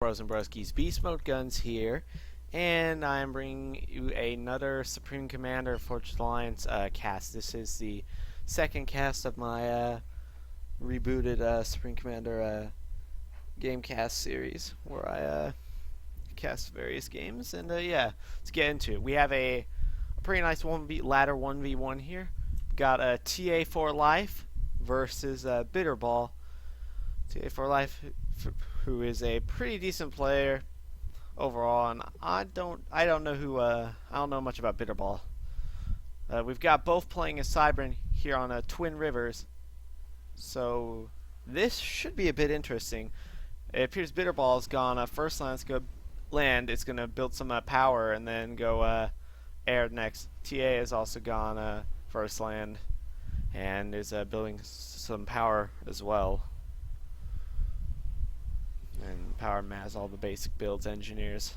Bros and Broskies, BeastmodeGuNs here, and I'm bringing you another Supreme Commander Fortress Alliance cast. This is the second cast of my rebooted Supreme Commander game cast series, where I cast various games, and yeah, let's get into it. We have a pretty nice ladder 1v1 here. We got a TA4Life versus Bitterbal. TA4Life, who is a pretty decent player overall, and I don't know much about Bitterbal. We've got both playing as Cybran here on Twin Rivers, so this should be a bit interesting. It appears Bitterball has gone first land. Let's go land. It's gonna build some power and then go air next. TA has also gone first land and is building some power as well. And power has all the basic builds engineers.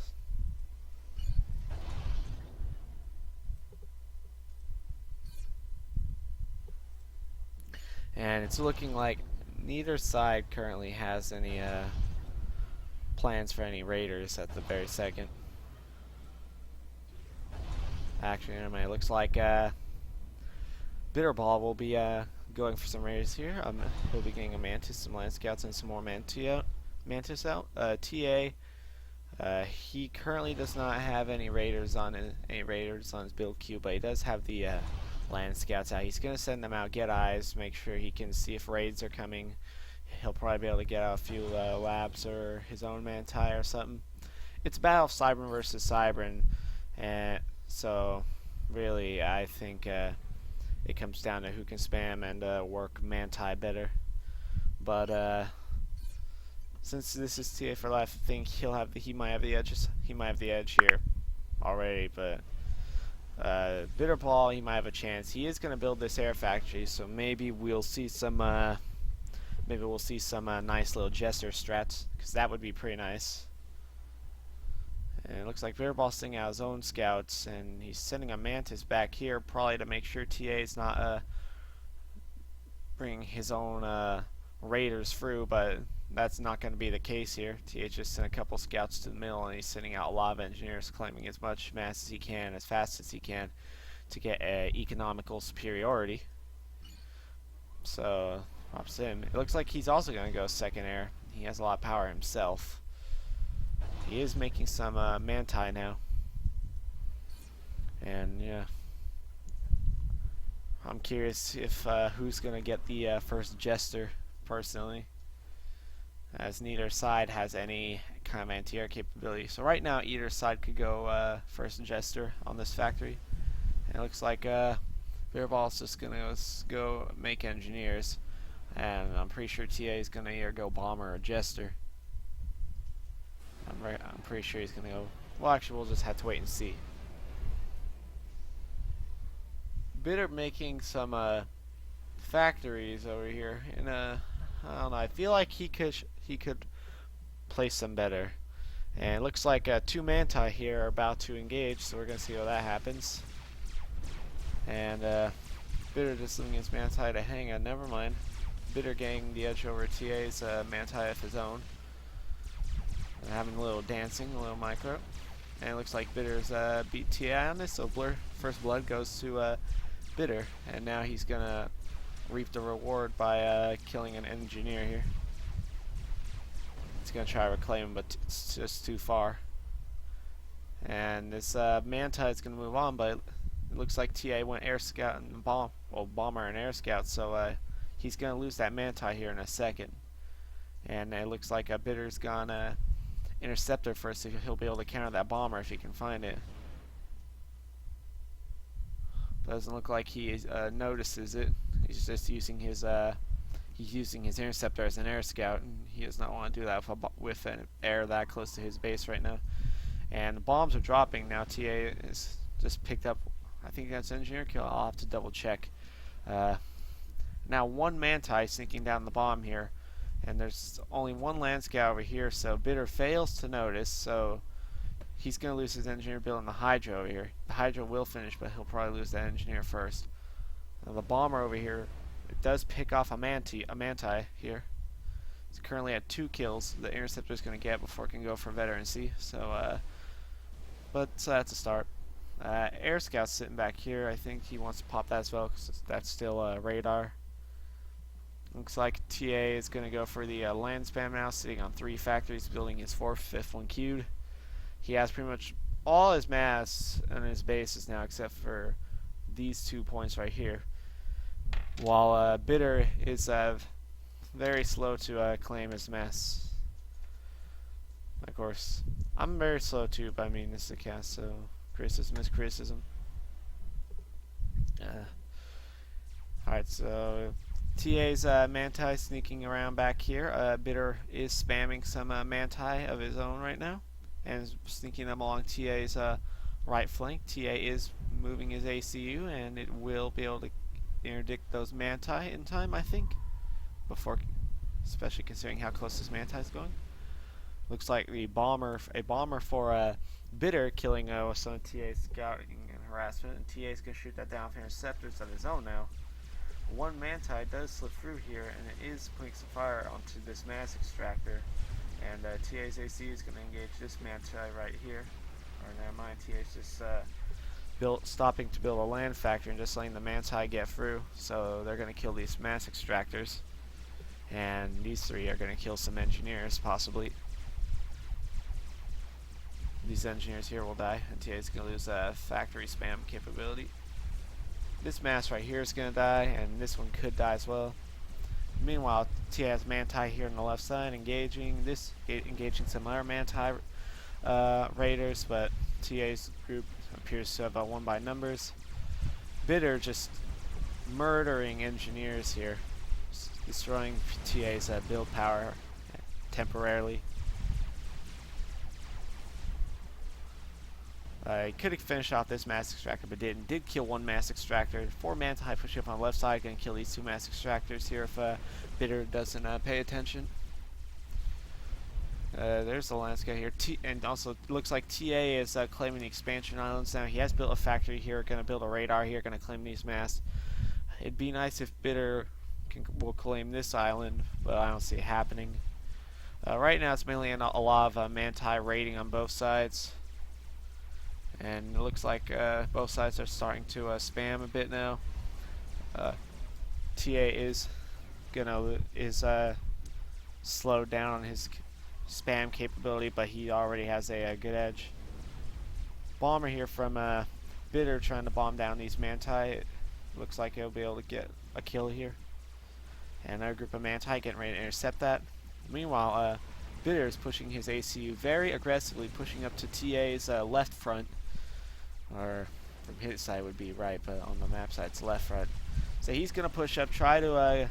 And it's looking like neither side currently has any plans for any raiders at the very second. Actually, it looks like Bitterball will be going for some raiders here. He'll be getting a Mantis, some Land Scouts, and some more Mantis out. TA, he currently does not have any raiders on his build queue, but he does have the Land Scouts out. He's gonna send them out, get eyes, make sure he can see if raids are coming. He'll probably be able to get out a few labs or his own Manti or something. It's a battle of Cybran versus Cybran, and so really I think it comes down to who can spam and work Manti better. But since this is TA4Life, I think he might have the edges. He might have the edge here already, but Bitterball, he might have a chance. He is going to build this air factory, so maybe we'll see some nice little Jester strats, because that would be pretty nice. And it looks like Bitterball's sending out his own scouts, and he's sending a Mantis back here, probably to make sure TA is not bringing his own raiders through, but that's not going to be the case here. TA just sent a couple scouts to the middle, and he's sending out a lot of engineers, claiming as much mass as he can, as fast as he can, to get economical superiority. So, props to him. It looks like he's also going to go second air. He has a lot of power himself. He is making some Manti now. And yeah, I'm curious if who's going to get the first Jester, personally, as neither side has any kind of anti-air capability. So right now either side could go first Jester on this factory, and it looks like Bitterball's just gonna go make engineers, and I'm pretty sure TA is gonna either go bomber or Jester. I'm pretty sure he's gonna go. Well, actually, we'll just have to wait and see. Bitter making some factories over here, and I don't know. I feel like he could place them better. And it looks like two Manti here are about to engage, so we're gonna see how that happens. And Bitter just leaving his Manti to hang on. Never mind. Bitter getting the edge over TA's Manti of his own. And having a little dancing, a little micro. And it looks like Bitter's beat TA on this, so first blood goes to Bitter, and now he's gonna reap the reward by killing an engineer here. He's gonna try to reclaim him, but it's just too far. And this Manti is gonna move on, but it looks like TA went air scout and bomber and air scout, so he's gonna lose that Manti here in a second. And it looks like Bitter's gonna interceptor first, so he'll be able to counter that bomber if he can find it. Doesn't look like he notices it. He's just using his interceptor as an air scout, and he does not want to do that with an air that close to his base right now. And the bombs are dropping now. TA is just picked up, I think that's engineer kill. I'll have to double check. Now one Manti sneaking down the bomb here, and there's only one land scout over here, so Bitter fails to notice, so he's going to lose his engineer build in the Hydra over here. The Hydra will finish, but he'll probably lose that engineer first. Now the bomber over here, it does pick off a Manti here. He's currently at 2 kills. The interceptor is going to get before it can go for veterancy. So, so that's a start. Air Scout's sitting back here. I think he wants to pop that as well because that's still radar. Looks like TA is going to go for the land spam now, sitting on 3 factories, building his 4th, 5th one queued. He has pretty much all his mass and his bases now except for these 2 points right here. While Bitter is very slow to claim his mass. Of course, I'm very slow too, but I mean, this is a cast, so criticism is criticism. Alright, so TA's Mantis sneaking around back here. Bitter is spamming some Mantis of his own right now and sneaking them along TA's right flank. TA is moving his ACU and it will be able to interdict those Mantis in time, I think, before, especially considering how close this Mantis is going. Looks like a bomber for Bitter killing some of TA's scouting and harassment, and TA is going to shoot that down for interceptors of his own now. One Mantis does slip through here, and it is putting some fire onto this mass extractor. And TA's AC is going to engage this Mantis right here. Or never mind, TA's just stopping to build a land factory and just letting the Mantis get through. So they're going to kill these mass extractors. And these 3 are going to kill some engineers, possibly. These engineers here will die, and TA is going to lose factory spam capability. This mass right here is going to die, and this one could die as well. Meanwhile, TA has Mantis here on the left side, engaging some other Mantis raiders, but TA's group appears to have won by numbers. Bitter just murdering engineers here, destroying TA's build power temporarily. He could have finished off this mass extractor, but didn't. Did kill 1 mass extractor. 4 Mantis push up on the left side, going to kill these 2 mass extractors here if Bitter doesn't pay attention. There's the landscape here. And also, looks like TA is claiming the expansion islands now. He has built a factory here, going to build a radar here, going to claim these mass. It'd be nice if Bitter will claim this island, but I don't see it happening. Right now, it's mainly a lot of Mantis raiding on both sides. And it looks like both sides are starting to spam a bit now. TA is slowed down on his spam capability, but he already has a good edge. Bomber here from Bitter trying to bomb down these Mantis. It looks like he'll be able to get a kill here. And another group of Mantis getting ready to intercept that. Meanwhile, Bitter is pushing his ACU very aggressively, pushing up to TA's left front. Or from his side would be right, but on the map side it's left front. So he's going to push up, try to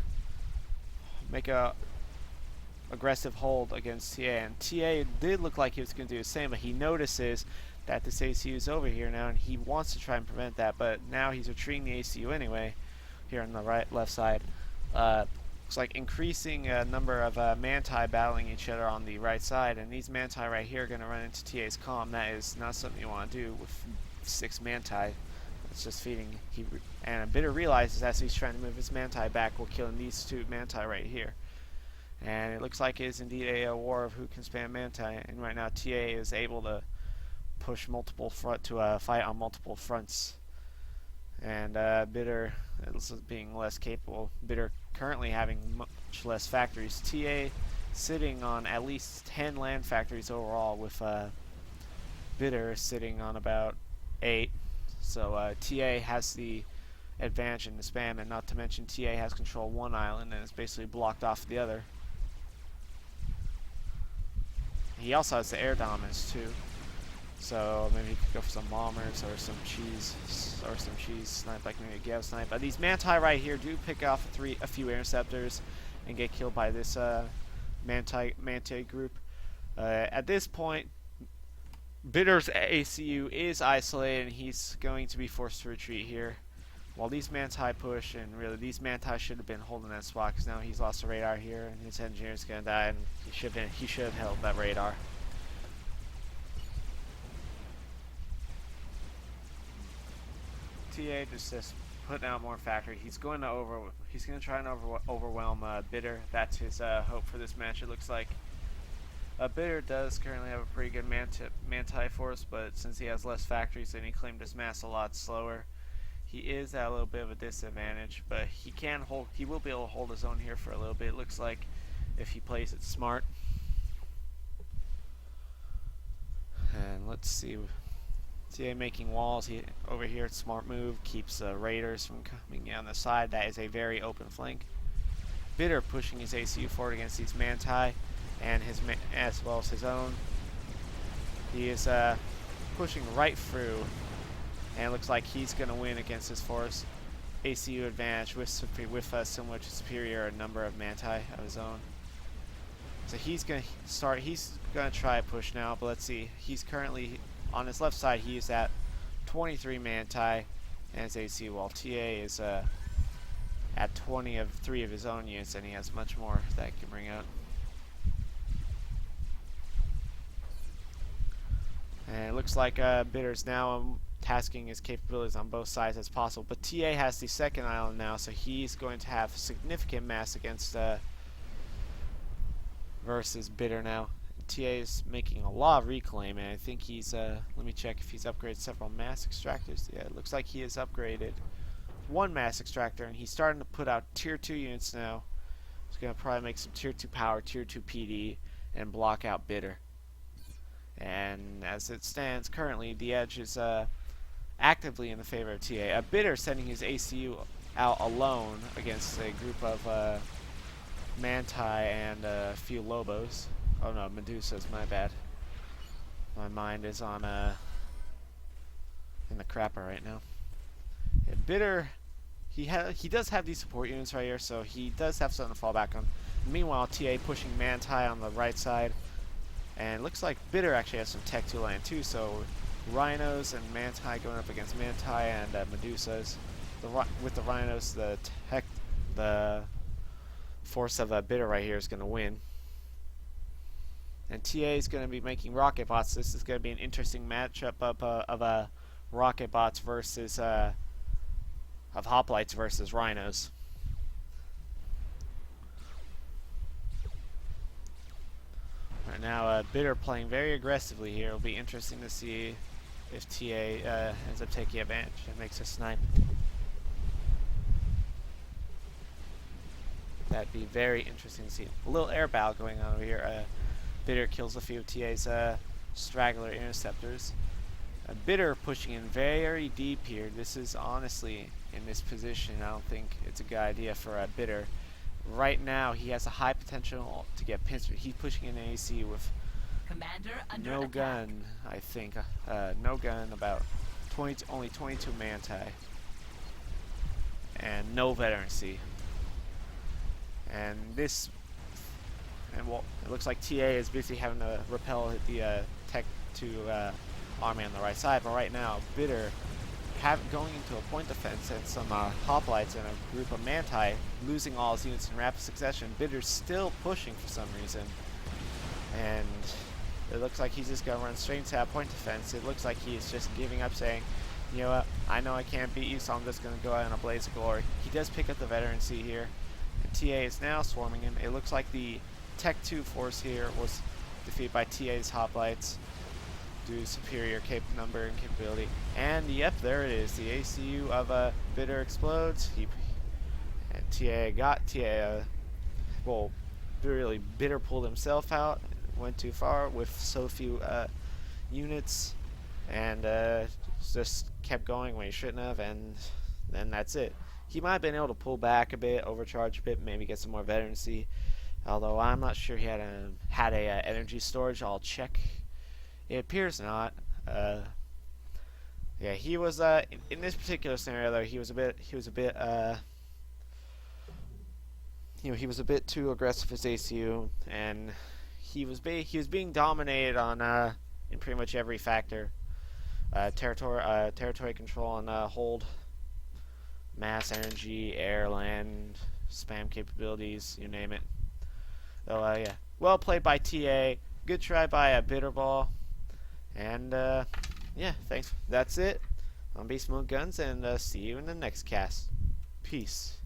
make a aggressive hold against TA. And TA did look like he was going to do the same, but he notices that this ACU is over here now, and he wants to try and prevent that. But now he's retreating the ACU anyway, here on the left side. Looks like increasing number of Mantis battling each other on the right side, and these Mantis right here are going to run into TA's comm. That is not something you want to do with 6 Mantis. It's just feeding. And Bitter realizes as he's trying to move his Mantis back, we're killing these 2 Mantis right here. And it looks like it is indeed a war of who can spam Mantis. And right now TA is able to push fight on multiple fronts. And Bitter is being less capable. Bitter currently having much less factories. TA sitting on at least 10 land factories overall, with Bitter sitting on about 8. So TA has the advantage in the spam, and not to mention TA has control of 1 island and is basically blocked off the other. He also has the air dominance too. So maybe he could go for some bombers or some cheese snipe, like maybe a Gav snipe. But these Mantis right here do pick off a few interceptors and get killed by this Mantis group. At this point, Bitter's ACU is isolated, and he's going to be forced to retreat here. While these Mantis push, and really these Mantis should have been holding that spot, because now he's lost a radar here, and his engineer's going to die, and he should have held that radar. TA just putting out more factory. He's going to try and overwhelm Bitter. That's his hope for this match. It looks like Bitter does currently have a pretty good Manti force, but since he has less factories, then he claimed his mass a lot slower. He is at a little bit of a disadvantage, but he will be able to hold his own here for a little bit. It looks like if he plays it smart. And let's see. TA making walls over here. Smart move, keeps raiders from coming down the side. That is a very open flank. Bitter pushing his ACU forward against these Manti and as well as his own. He is pushing right through, and it looks like he's going to win against his force. ACU advantage with similar to Superior, a number of Manti of his own. So he's going to start. He's going to try a push now, but let's see. He's currently on his left side. He is at 23 Manti and his ACU, while TA is at 23 of his own units, and he has much more that he can bring out. And it looks like Bitter's now tasking his capabilities on both sides as possible, but TA has the second island now, so he's going to have significant mass against versus Bitter now. TA is making a lot of reclaim, and I think he's let me check if he's upgraded several mass extractors. Yeah, it looks like he has upgraded one mass extractor, and he's starting to put out tier 2 units now. He's going to probably make some tier 2 power, tier 2 PD, and block out Bitter. And as it stands currently, the edge is actively in the favor of TA. Bitter sending his ACU out alone against a group of Manti and a few Lobos. Oh no, Medusas, my bad. My mind is on in the crapper right now. Yeah, Bitter, he does have these support units right here, so he does have something to fall back on. Meanwhile, TA pushing Manti on the right side. And it looks like Bitter actually has some Tech 2 land too, so Rhinos and Manti going up against Manti and Medusas. With the Rhinos, the force of Bitter right here is going to win. And TA is going to be making rocket bots. This is going to be an interesting matchup of rocket bots versus of hoplites versus Rhinos. Right now, Bitter playing very aggressively here. It'll be interesting to see if TA ends up taking advantage and makes a snipe. That'd be very interesting to see. A little air battle going on over here. Bitter kills a few of TA's straggler interceptors. Bitter pushing in very deep here. This is honestly, in this position, I don't think it's a good idea for Bitter. Right now, he has a high potential to get pinched. He's pushing in an AC with no gun, I think. No gun, about only 22 Manti. And no veterancy. And well, it looks like TA is busy having to repel the Tech 2 army on the right side. But right now, Bitter going into a point defense and some hoplites and a group of Manti, losing all his units in rapid succession. Bitter's still pushing for some reason, and it looks like he's just going to run straight into that point defense. It looks like he is just giving up, saying, you know what, I know I can't beat you, so I'm just going to go out in a blaze of glory. He does pick up the veterancy here, and TA is now swarming him. It looks like the Tech 2 force here was defeated by TA's hoplites. Superior number and capability, and yep, there it is. The ACU of Bitter explodes. And TA well, really Bitter pulled himself out, went too far with so few units, and just kept going when he shouldn't have, and then that's it. He might have been able to pull back a bit, overcharge a bit, maybe get some more veterancy. Although I'm not sure he had a energy storage. I'll check. It appears not. Yeah, he was in this particular scenario though. He was a bit too aggressive with his ACU, and he was being dominated on in pretty much every factor. Territory control and hold, mass, energy, air, land, spam capabilities, you name it. So yeah, well played by TA. Good try by Bitterbal. And yeah, thanks. That's it. I'm Beast Mode Guns, and see you in the next cast. Peace.